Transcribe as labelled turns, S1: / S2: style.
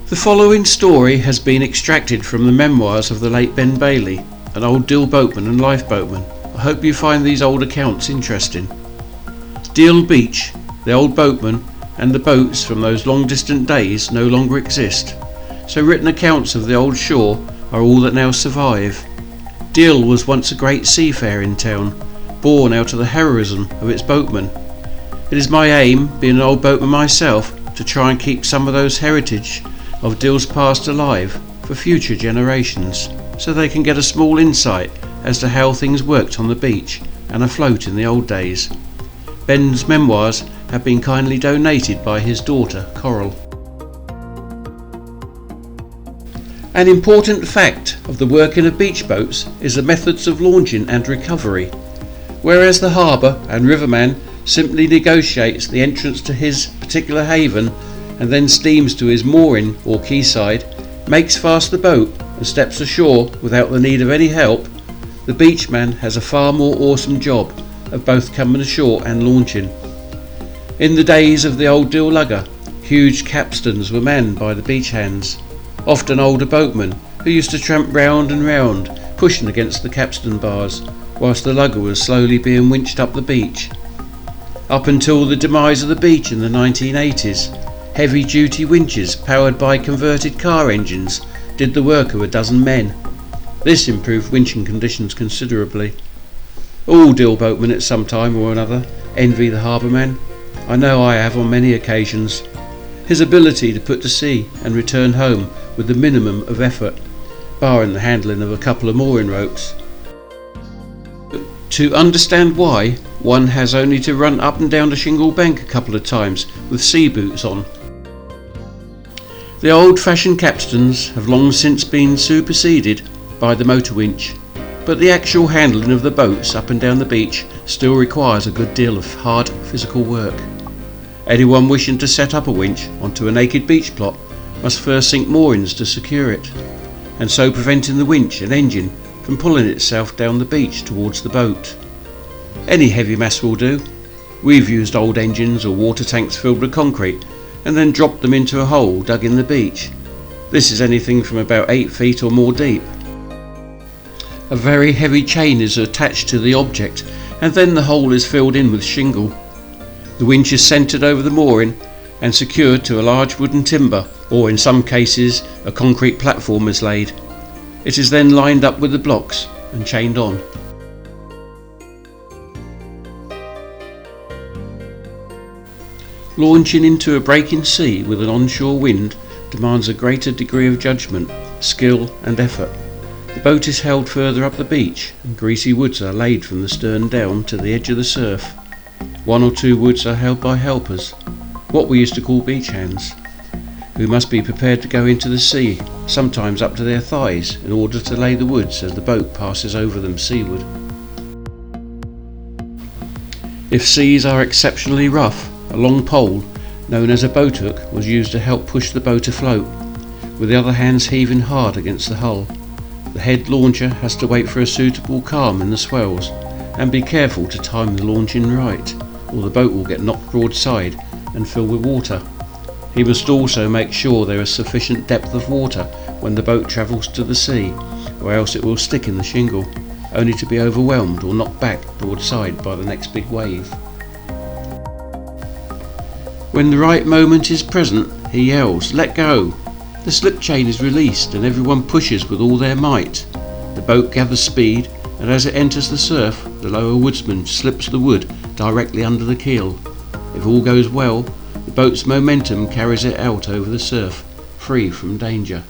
S1: The following story has been extracted from the memoirs of the late Ben Bailey, an old Deal boatman and lifeboatman. I hope you find these old accounts interesting. Deal Beach, the old boatman, and the boats from those long distant days no longer exist, so written accounts of the old shore are all that now survive. Deal was once a great seafaring town, born out of the heroism of its boatmen. It is my aim, being an old boatman myself, to try and keep some of those heritage of Deal's past alive for future generations, so they can get a small insight as to how things worked on the beach and afloat in the old days. Ben's memoirs have been kindly donated by his daughter Coral. An important fact of the working of beach boats is the methods of launching and recovery. Whereas the harbour and riverman simply negotiates the entrance to his particular haven and then steams to his mooring or quayside, makes fast the boat and steps ashore without the need of any help, the beachman has a far more awesome job of both coming ashore and launching. In the days of the old Deal lugger, huge capstans were manned by the beach hands, often older boatmen who used to tramp round and round, pushing against the capstan bars, whilst the lugger was slowly being winched up the beach. Up until the demise of the beach in the 1980s, heavy-duty winches powered by converted car engines did the work of a dozen men. This improved winching conditions considerably. All Deal boatmen at some time or another envy the harbourman. I know I have on many occasions. His ability to put to sea and return home with the minimum of effort, barring the handling of a couple of mooring ropes. To understand why, one has only to run up and down the shingle bank a couple of times with sea boots on. The old-fashioned capstans have long since been superseded by the motor winch, but the actual handling of the boats up and down the beach still requires a good deal of hard physical work. Anyone wishing to set up a winch onto a naked beach plot must first sink moorings to secure it, and so preventing the winch and engine from pulling itself down the beach towards the boat. Any heavy mass will do. We've used old engines or water tanks filled with concrete and then dropped them into a hole dug in the beach. This is anything from about 8 feet or more deep. A very heavy chain is attached to the object and then the hole is filled in with shingle. The winch is centred over the mooring and secured to a large wooden timber, or in some cases a concrete platform is laid. It is then lined up with the blocks and chained on. Launching into a breaking sea with an onshore wind demands a greater degree of judgment, skill and effort. The boat is held further up the beach and greasy woods are laid from the stern down to the edge of the surf. 1 or 2 woods are held by helpers, what we used to call beach hands, who must be prepared to go into the sea, sometimes up to their thighs, in order to lay the woods as the boat passes over them seaward. If seas are exceptionally rough, a long pole, known as a boat hook, was used to help push the boat afloat, with the other hands heaving hard against the hull. The head launcher has to wait for a suitable calm in the swells, and be careful to time the launching right, or the boat will get knocked broadside and fill with water. He must also make sure there is sufficient depth of water when the boat travels to the sea, or else it will stick in the shingle, only to be overwhelmed or knocked back broadside by the next big wave. When the right moment is present, he yells, "Let go!" The slip chain is released and everyone pushes with all their might. The boat gathers speed, and as it enters the surf, the lower woodsman slips the wood directly under the keel. If all goes well, the boat's momentum carries it out over the surf, free from danger.